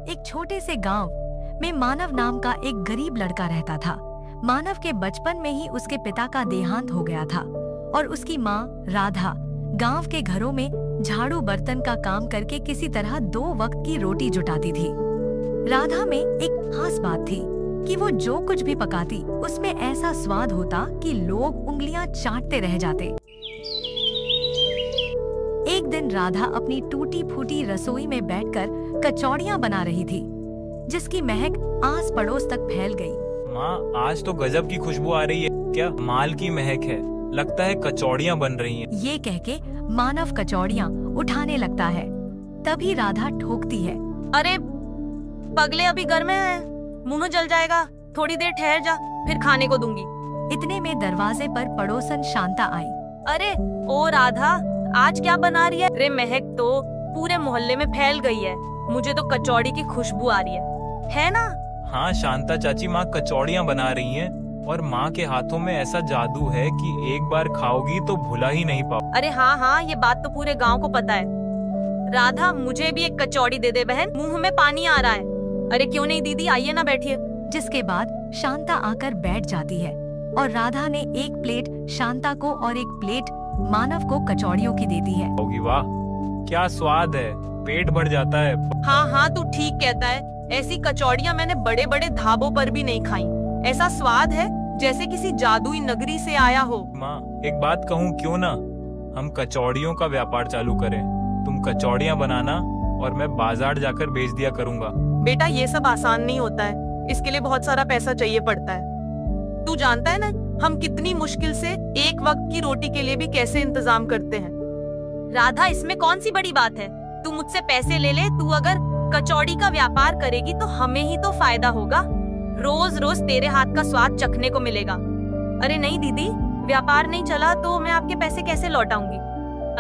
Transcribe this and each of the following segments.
एक छोटे से गांव में मानव नाम का एक गरीब लड़का रहता था। मानव के बचपन में ही उसके पिता का देहांत हो गया था और उसकी माँ राधा गांव के घरों में झाड़ू बर्तन का काम करके किसी तरह 2 वक्त की रोटी जुटाती थी। राधा में एक खास बात थी कि वो जो कुछ भी पकाती उसमें ऐसा स्वाद होता कि लोग उंगलियां चाटते रह जाते। एक दिन राधा अपनी टूटी फूटी रसोई में बैठकर कचौड़ियां बना रही थी, जिसकी महक आस पड़ोस तक फैल गई। माँ, आज तो गजब की खुशबू आ रही है। क्या माल की महक है? लगता है कचौड़ियाँ बन रही हैं। ये कह के मानव कचौड़ियाँ उठाने लगता है। तभी राधा ठोकती है, अरे पगले, अभी गर्म है, मुंह जल जाएगा, थोड़ी देर ठहर जा, फिर खाने को दूंगी। इतने में दरवाजे पर पड़ोसन शांता आई। अरे ओ राधा, आज क्या बना रही है? अरे महक तो पूरे मोहल्ले में फैल गई है, मुझे तो कचौड़ी की खुशबू आ रही है ना? हाँ शांता चाची, माँ कचौड़ियाँ बना रही हैं और माँ के हाथों में ऐसा जादू है कि एक बार खाओगी तो भुला ही नहीं पाओ। अरे हाँ, ये बात तो पूरे गांव को पता है। राधा, मुझे भी एक कचौड़ी दे दे बहन, मुंह में पानी आ रहा है। अरे क्यों नहीं दीदी, आइए ना बैठिए। जिसके बाद शांता आकर बैठ जाती है और राधा ने एक प्लेट शांता को और एक प्लेट मानव को कचौड़ियों की देती है। होगी, वाह क्या स्वाद है, पेट भर जाता है। हाँ, तू ठीक कहता है। ऐसी कचौड़ियाँ मैंने बड़े बड़े ढाबों पर भी नहीं खाई। ऐसा स्वाद है जैसे किसी जादुई नगरी से आया हो। माँ, एक बात कहूँ, क्यों ना हम कचौड़ियों का व्यापार चालू करें? तुम कचौड़ियाँ बनाना और मैं बाजार जाकर बेच दिया करूँगा। बेटा, ये सब आसान नहीं होता है, इसके लिए बहुत सारा पैसा चाहिए पड़ता है। तू जानता है ना हम कितनी मुश्किल से एक वक्त की रोटी के लिए भी कैसे इंतजाम करते हैं। राधा, इसमें कौन सी बड़ी बात है? तू मुझसे पैसे ले ले, तू अगर कचौड़ी का व्यापार करेगी तो हमें ही तो फायदा होगा। रोज रोज तेरे हाथ का स्वाद चखने को मिलेगा। अरे नहीं दीदी, व्यापार नहीं चला तो मैं आपके पैसे कैसे लौटाऊंगी?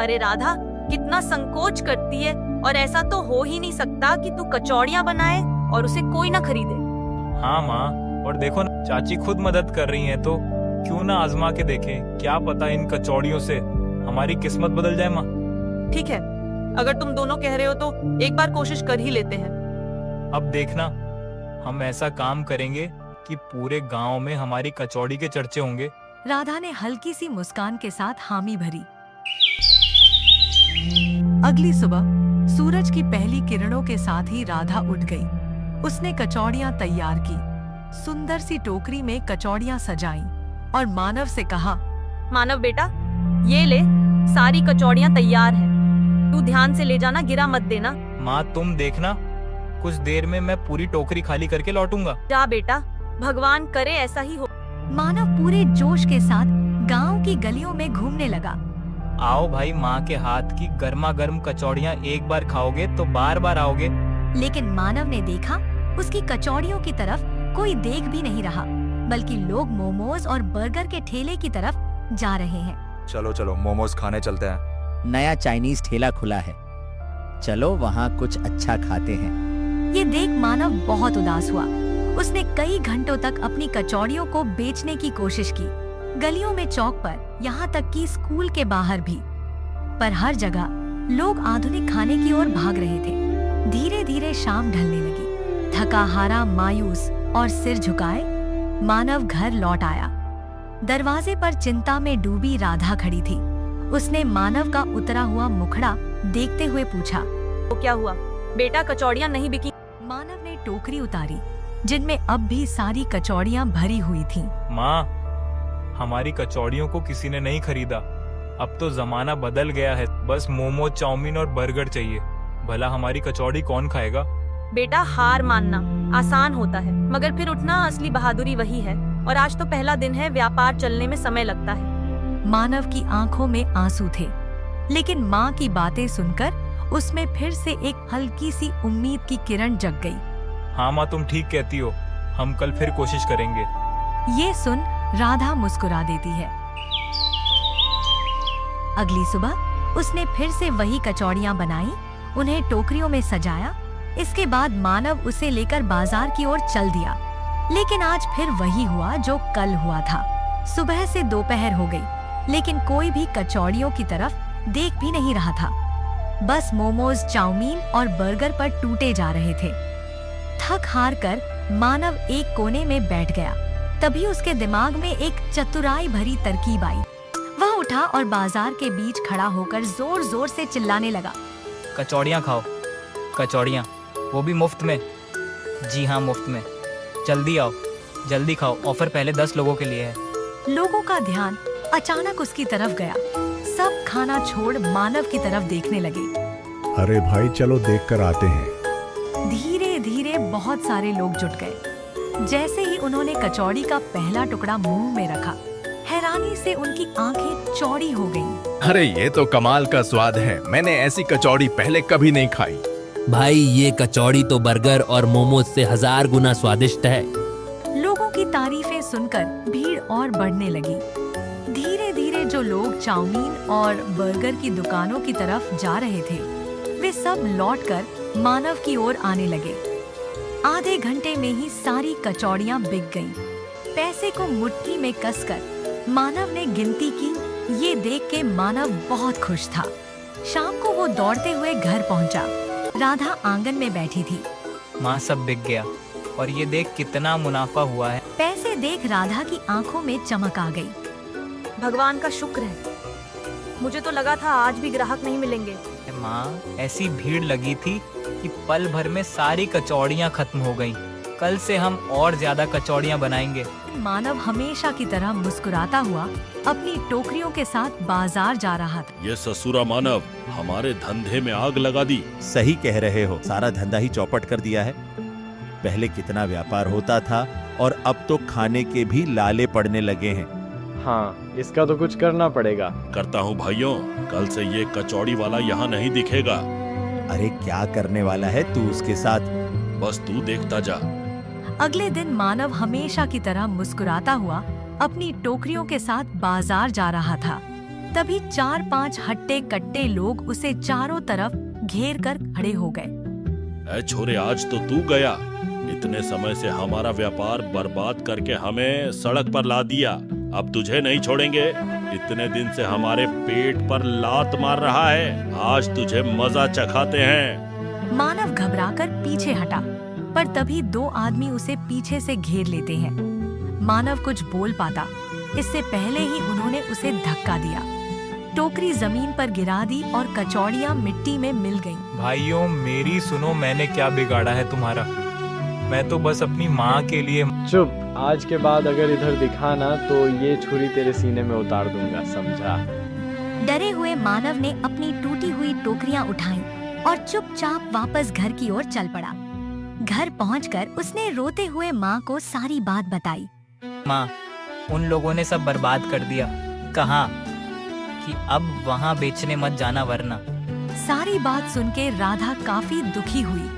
अरे राधा, कितना संकोच करती है, और ऐसा तो हो ही नहीं सकता कि तू कचौड़ियाँ बनाए और उसे कोई ना खरीदे। हाँ माँ, और देखो ना, चाची खुद मदद कर रही हैं, तो क्यों ना आजमा के देखें। क्या पता इन कचौड़ियों से हमारी किस्मत बदल जाए। माँ ठीक है, अगर तुम दोनों कह रहे हो तो एक बार कोशिश कर ही लेते हैं। अब देखना, हम ऐसा काम करेंगे कि पूरे गांव में हमारी कचौड़ी के चर्चे होंगे। राधा ने हल्की सी मुस्कान के साथ हामी भरी। अगली सुबह सूरज की पहली किरणों के साथ ही राधा उठ गई। उसने कचौड़ियाँ तैयार की, सुंदर सी टोकरी में कचौड़ियाँ सजाईं और मानव से कहा, मानव बेटा, ये ले, सारी कचौड़ियाँ तैयार हैं। तू ध्यान से ले जाना, गिरा मत देना। माँ तुम देखना, कुछ देर में मैं पूरी टोकरी खाली करके लौटूंगा। जा बेटा, भगवान करे ऐसा ही हो। मानव पूरे जोश के साथ गांव की गलियों में घूमने लगा। आओ भाई, माँ के हाथ की गर्मा गर्म कचौड़ियाँ एक बार खाओगे तो बार बार आओगे। लेकिन मानव ने देखा उसकी कचौड़ियों की तरफ कोई देख भी नहीं रहा, बल्कि लोग मोमोज और बर्गर के ठेले की तरफ जा रहे हैं। चलो चलो मोमोज खाने चलते हैं। नया चाइनीज ठेला खुला है, चलो वहाँ कुछ अच्छा खाते हैं। ये देख मानव बहुत उदास हुआ। उसने कई घंटों तक अपनी कचौड़ियों को बेचने की कोशिश की, गलियों में, चौक पर, यहाँ तक कि स्कूल के बाहर भी। पर हर जगह लोग आधुनिक खाने की ओर भाग रहे थे। धीरे धीरे शाम ढलने लगी। थका हारा, मायूस और सिर झुकाए मानव घर लौट आया। दरवाजे पर चिंता में डूबी राधा खड़ी थी। उसने मानव का उतरा हुआ मुखड़ा देखते हुए पूछा, तो क्या हुआ बेटा, कचौड़ियाँ नहीं बिकी? मानव ने टोकरी उतारी, जिनमें अब भी सारी कचौड़ियाँ भरी हुई थीं। माँ, हमारी कचौड़ियों को किसी ने नहीं खरीदा। अब तो जमाना बदल गया है, बस मोमो, चाउमीन और बर्गर चाहिए। भला हमारी कचौड़ी कौन खाएगा? बेटा, हार मानना आसान होता है, मगर फिर उठना असली बहादुरी वही है। और आज तो पहला दिन है, व्यापार चलने में समय लगता है। मानव की आंखों में आंसू थे, लेकिन माँ की बातें सुनकर उसमें फिर से एक हल्की सी उम्मीद की किरण जग गई। हाँ माँ, तुम ठीक कहती हो, हम कल फिर कोशिश करेंगे। ये सुन राधा मुस्कुरा देती है। अगली सुबह उसने फिर से वही कचौड़ियाँ बनाई, उन्हें टोकरियों में सजाया। इसके बाद मानव उसे लेकर बाजार की ओर चल दिया। लेकिन आज फिर वही हुआ जो कल हुआ था। सुबह से दोपहर हो गई, लेकिन कोई भी कचौड़ियों की तरफ देख भी नहीं रहा था। बस मोमोज, चाउमीन और बर्गर पर टूटे जा रहे थे। थक हार कर मानव एक कोने में बैठ गया। तभी उसके दिमाग में एक चतुराई भरी तरकीब आई। वह उठा और बाजार के बीच खड़ा होकर जोर जोर से चिल्लाने लगा। कचौड़ियाँ खाओ, कचौड़ियाँ, वो भी मुफ्त में। जी हाँ, मुफ्त में। जल्दी आओ, जल्दी खाओ, ऑफर पहले 10 लोगों के लिए है। लोगों का ध्यान अचानक उसकी तरफ गया। सब खाना छोड़ मानव की तरफ देखने लगे। अरे भाई चलो देख कर आते हैं। धीरे धीरे बहुत सारे लोग जुट गए। जैसे ही उन्होंने कचौड़ी का पहला टुकड़ा मुंह में रखा, हैरानी से उनकी आंखें चौड़ी हो गईं। अरे ये तो कमाल का स्वाद है, मैंने ऐसी कचौड़ी पहले कभी नहीं खाई। भाई ये कचौड़ी तो बर्गर और मोमोज से 1000 गुना स्वादिष्ट है। लोगों की तारीफें सुनकर भीड़ और बढ़ने लगी। धीरे धीरे जो लोग चाउमीन और बर्गर की दुकानों की तरफ जा रहे थे, वे सब लौटकर मानव की ओर आने लगे। आधे घंटे में ही सारी कचौड़ियां बिक गईं। पैसे को मुट्ठी में कसकर मानव ने गिनती की। ये देख के मानव बहुत खुश था। शाम को वो दौड़ते हुए घर पहुंचा। राधा आंगन में बैठी थी। माँ, सब बिक गया और ये देख कितना मुनाफा हुआ है। पैसे देख राधा की आंखों में चमक आ गई। भगवान का शुक्र है, मुझे तो लगा था आज भी ग्राहक नहीं मिलेंगे। माँ, ऐसी भीड़ लगी थी कि पल भर में सारी कचौड़ियाँ खत्म हो गईं। कल से हम और ज्यादा कचौड़ियाँ बनाएंगे। मानव हमेशा की तरह मुस्कुराता हुआ अपनी टोकरियों के साथ बाजार जा रहा था। ये ससुरा मानव हमारे धंधे में आग लगा दी। सही कह रहे हो, सारा धंधा ही चौपट कर दिया है। पहले कितना व्यापार होता था और अब तो खाने के भी लाले पड़ने लगे हैं। हाँ, इसका तो कुछ करना पड़ेगा। करता हूँ भाइयों, कल से ये कचौड़ी वाला यहाँ नहीं दिखेगा। अरे क्या करने वाला है तू उसके साथ? बस तू देखता जा। अगले दिन मानव हमेशा की तरह मुस्कुराता हुआ अपनी टोकरियों के साथ बाजार जा रहा था। तभी 4-5 हट्टे कट्टे लोग उसे चारों तरफ घेर कर खड़े हो गए। ऐ छोरे, आज तो तू गया। इतने समय से हमारा व्यापार बर्बाद करके हमें सड़क पर ला दिया। अब तुझे नहीं छोड़ेंगे। इतने दिन से हमारे पेट पर लात मार रहा है, आज तुझे मजा चखाते हैं। मानव घबराकर पीछे हटा, पर तभी 2 आदमी उसे पीछे से घेर लेते हैं। मानव कुछ बोल पाता, इससे पहले ही उन्होंने उसे धक्का दिया। टोकरी जमीन पर गिरा दी और कचौड़ियां मिट्टी में मिल गईं। भाइयों मेरी सुनो, मैंने क्या बिगाड़ा है तुम्हारा? मैं तो बस अपनी माँ के लिए। चुप, आज के बाद अगर इधर दिखा ना तो ये छुरी तेरे सीने में उतार दूंगा, समझा? डरे हुए मानव ने अपनी टूटी हुई टोकरियां उठाईं और चुपचाप वापस घर की ओर चल पड़ा। घर पहुंचकर उसने रोते हुए माँ को सारी बात बताई। माँ, उन लोगों ने सब बर्बाद कर दिया। कहा कि अब वहाँ बेचने मत जाना वरना। सारी बात सुन के राधा काफी दुखी हुई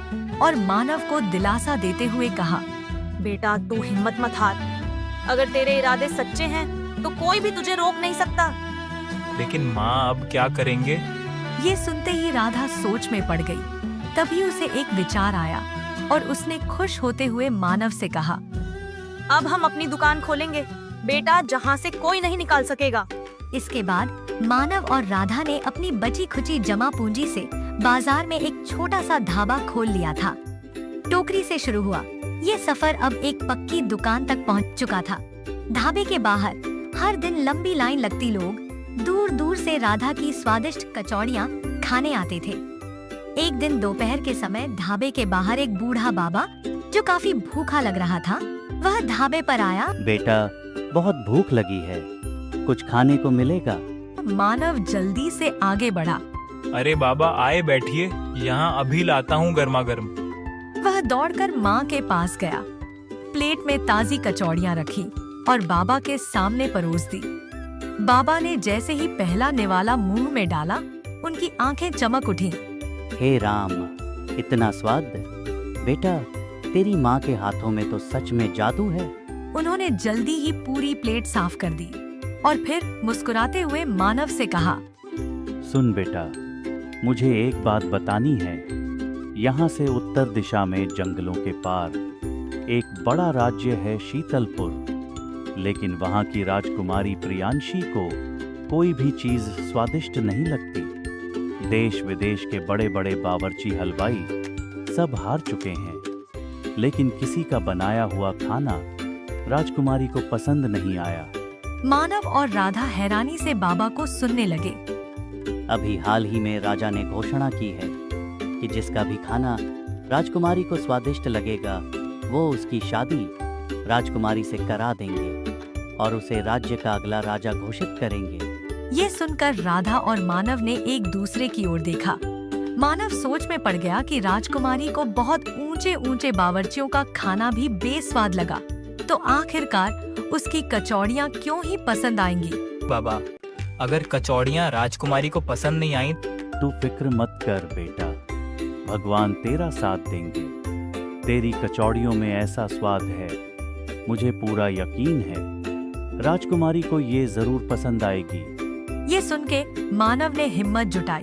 और मानव को दिलासा देते हुए कहा, बेटा तू हिम्मत मत हार। अगर तेरे इरादे सच्चे हैं तो कोई भी तुझे रोक नहीं सकता। लेकिन माँ, अब क्या करेंगे? ये सुनते ही राधा सोच में पड़ गई। तभी उसे एक विचार आया और उसने खुश होते हुए मानव से कहा, अब हम अपनी दुकान खोलेंगे बेटा, जहाँ से कोई नहीं निकाल सकेगा। इसके बाद मानव और राधा ने अपनी बची खुची जमा पूंजी से बाजार में एक छोटा सा ढाबा खोल लिया था। टोकरी से शुरू हुआ ये सफर अब एक पक्की दुकान तक पहुंच चुका था। ढाबे के बाहर हर दिन लंबी लाइन लगती, लोग दूर दूर से राधा की स्वादिष्ट कचौड़ियां खाने आते थे। एक दिन दोपहर के समय ढाबे के बाहर एक बूढ़ा बाबा जो काफी भूखा लग रहा था, वह ढाबे पर आया। बेटा, बहुत भूख लगी है, कुछ खाने को मिलेगा? मानव जल्दी से आगे बढ़ा। अरे बाबा, आए बैठिए, यहाँ अभी लाता हूँ गर्मा गर्म। वह दौड़कर माँ के पास गया, प्लेट में ताजी कचौड़ियाँ रखी और बाबा के सामने परोस दी। बाबा ने जैसे ही पहला निवाला मुंह में डाला, उनकी आंखें चमक उठी। हे राम, इतना स्वाद! बेटा, तेरी माँ के हाथों में तो सच में जादू है। उन्होंने जल्दी ही पूरी प्लेट साफ कर दी और फिर मुस्कुराते हुए मानव से कहा, सुन बेटा, मुझे एक बात बतानी है। यहाँ से उत्तर दिशा में जंगलों के पार एक बड़ा राज्य है शीतलपुर, लेकिन वहाँ की राजकुमारी प्रियांशी को कोई भी चीज स्वादिष्ट नहीं लगती। देश विदेश के बड़े बड़े बावर्ची हलवाई सब हार चुके हैं, लेकिन किसी का बनाया हुआ खाना राजकुमारी को पसंद नहीं आया। मानव और राधा हैरानी से बाबा को सुनने लगे। अभी हाल ही में राजा ने घोषणा की है कि जिसका भी खाना राजकुमारी को स्वादिष्ट लगेगा वो उसकी शादी राजकुमारी से करा देंगे और उसे राज्य का अगला राजा घोषित करेंगे। ये सुनकर राधा और मानव ने एक दूसरे की ओर देखा। मानव सोच में पड़ गया कि राजकुमारी को बहुत ऊंचे ऊंचे बावर्चियों का खाना भी बेस्वाद लगा, तो आखिरकार उसकी कचौड़ियाँ क्यों ही पसंद आएंगी। बाबा, अगर कचौड़ियाँ राजकुमारी को पसंद नहीं आई तू फिक्र मत कर बेटा, भगवान तेरा साथ देंगे। तेरी कचौड़ियों में ऐसा स्वाद है, मुझे पूरा यकीन है राजकुमारी को ये जरूर पसंद आएगी। ये सुन के मानव ने हिम्मत जुटाई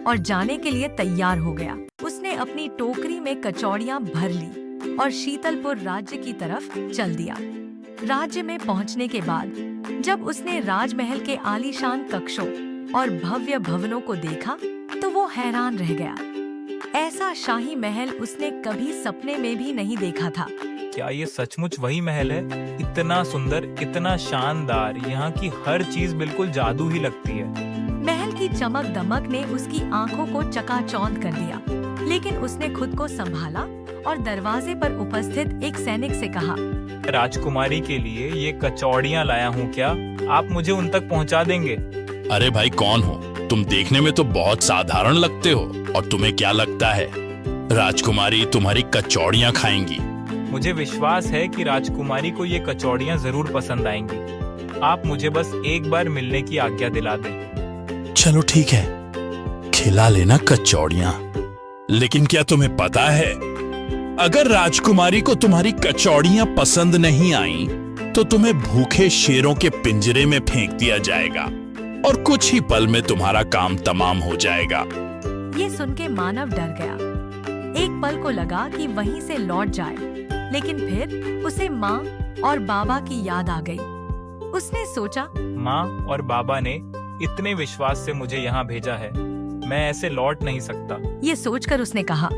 और जाने के लिए तैयार हो गया। उसने अपनी टोकरी में कचौड़ियाँ भर ली और शीतलपुर राज्य की तरफ चल दिया। राज्य में पहुंचने के बाद जब उसने राजमहल के आलीशान कक्षों और भव्य भवनों को देखा तो वो हैरान रह गया। ऐसा शाही महल उसने कभी सपने में भी नहीं देखा था। क्या ये सचमुच वही महल है? इतना सुंदर, इतना शानदार, यहाँ की हर चीज बिल्कुल जादू ही लगती है। महल की चमक दमक ने उसकी आंखों को चकाचौंध कर दिया, लेकिन उसने खुद को संभाला और दरवाजे पर उपस्थित एक सैनिक से कहा, राजकुमारी के लिए ये कचौड़ियाँ लाया हूँ, क्या आप मुझे उन तक पहुँचा देंगे? अरे भाई, कौन हो तुम? देखने में तो बहुत साधारण लगते हो, और तुम्हें क्या लगता है राजकुमारी तुम्हारी कचौड़ियाँ खाएंगी? मुझे विश्वास है कि राजकुमारी को ये कचौड़ियाँ जरूर पसंद आएंगी। आप मुझे बस एक बार मिलने की आज्ञा दिला दें। चलो ठीक है, खिला लेना कचौड़ियाँ। लेकिन क्या तुम्हें पता है, अगर राजकुमारी को तुम्हारी कचौड़ियाँ पसंद नहीं आई तो तुम्हें भूखे शेरों के पिंजरे में फेंक दिया जाएगा और कुछ ही पल में तुम्हारा काम तमाम हो जाएगा। ये सुन के मानव डर गया। एक पल को लगा कि वहीं से लौट जाए, लेकिन फिर उसे माँ और बाबा की याद आ गई। उसने सोचा, माँ और बाबा ने इतने विश्वास से मुझे यहाँ भेजा है, मैं ऐसे लौट नहीं सकता। ये सोचकर उसने कहा,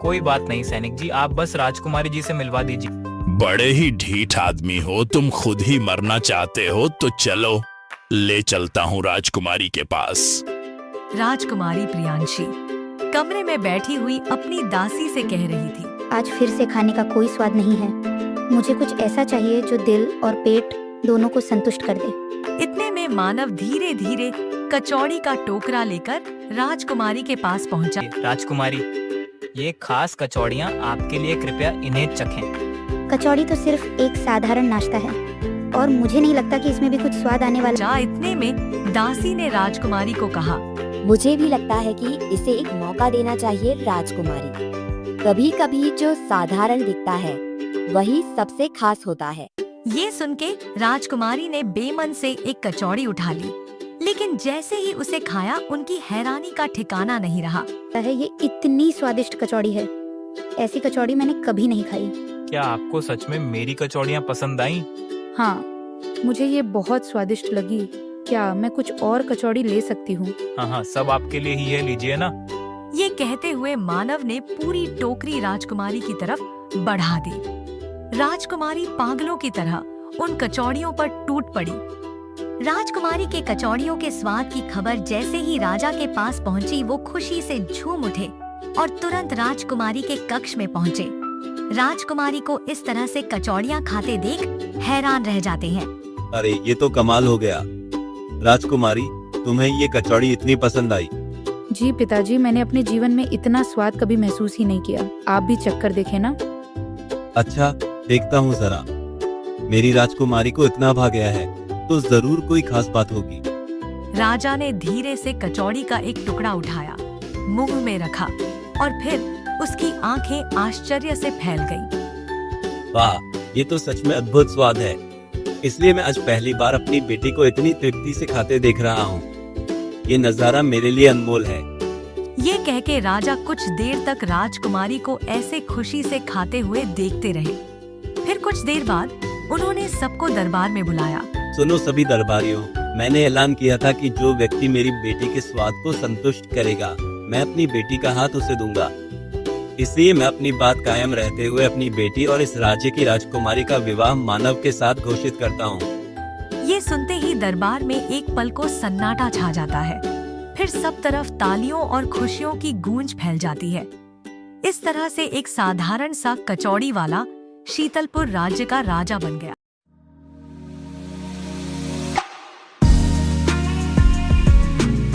कोई बात नहीं सैनिक जी, आप बस राजकुमारी जी से मिलवा दीजिए। बड़े ही ढीठ आदमी हो तुम, खुद ही मरना चाहते हो तो चलो, ले चलता हूँ राजकुमारी के पास। राजकुमारी प्रियांशी कमरे में बैठी हुई अपनी दासी से कह रही थी, आज फिर से खाने का कोई स्वाद नहीं है। मुझे कुछ ऐसा चाहिए जो दिल और पेट दोनों को संतुष्ट कर दे। इतने में मानव धीरे धीरे कचौड़ी का टोकरा लेकर राजकुमारी के पास पहुंचा। राजकुमारी, ये खास कचौड़ियाँ आपके लिए, कृपया इन्हें चखें। कचौड़ी तो सिर्फ एक साधारण नाश्ता है और मुझे नहीं लगता कि इसमें भी कुछ स्वाद आने वाला। इतने में दासी ने राजकुमारी को कहा, मुझे भी लगता है कि इसे एक मौका देना चाहिए राजकुमारी। कभी कभी जो साधारण दिखता है वही सबसे खास होता है। ये सुन के राजकुमारी ने बेमन से एक कचौड़ी उठा ली, लेकिन जैसे ही उसे खाया उनकी हैरानी का ठिकाना नहीं रहा। ये इतनी स्वादिष्ट कचौड़ी है, ऐसी कचौड़ी मैंने कभी नहीं खाई। क्या आपको सच में मेरी कचौड़ियाँ पसंद आईं? हाँ, मुझे ये बहुत स्वादिष्ट लगी। क्या मैं कुछ और कचौड़ी ले सकती हूँ? हाँ, सब आपके लिए ही है, लीजिए ना। ये कहते हुए मानव ने पूरी टोकरी राजकुमारी की तरफ बढ़ा दी। राजकुमारी पागलों की तरह उन कचौड़ियों पर टूट पड़ी। राजकुमारी के कचौड़ियों के स्वाद की खबर जैसे ही राजा के पास पहुंची, वो खुशी से झूम उठे और तुरंत राजकुमारी के कक्ष में पहुंचे। राजकुमारी को इस तरह से कचौड़ियाँ खाते देख हैरान रह जाते हैं। अरे ये तो कमाल हो गया। राजकुमारी, तुम्हें ये कचौड़ी इतनी पसंद आई? जी पिताजी, मैंने अपने जीवन में इतना स्वाद कभी महसूस ही नहीं किया। आप भी चक्कर देखें ना। अच्छा, देखता हूँ जरा। मेरी राजकुमारी को इतना भा गया है तो जरूर कोई खास बात होगी। राजा ने धीरे से कचौड़ी का एक टुकड़ा उठाया, मुंह में रखा और फिर उसकी आंखें आश्चर्य से फैल गईं। वाह, ये तो सच में अद्भुत स्वाद है। इसलिए मैं आज पहली बार अपनी बेटी को इतनी तृप्ति से खाते देख रहा हूँ। ये नजारा मेरे लिए अनमोल है। ये कह के राजा कुछ देर तक राजकुमारी को ऐसे खुशी से खाते हुए देखते रहे। फिर कुछ देर बाद उन्होंने सबको दरबार में बुलाया। सुनो सभी दरबारियों, मैंने ऐलान किया था कि जो व्यक्ति मेरी बेटी के स्वाद को संतुष्ट करेगा, मैं अपनी बेटी का हाथ उसे दूंगा। इसलिए मैं अपनी बात कायम रहते हुए अपनी बेटी और इस राज्य की राजकुमारी का विवाह मानव के साथ घोषित करता हूँ। ये सुनते ही दरबार में एक पल को सन्नाटा छा जाता है। फिर सब तरफ तालियों और खुशियों की गूंज फैल जाती है। इस तरह से एक साधारण सा कचौड़ी वाला शीतलपुर राज्य का राजा बन गया।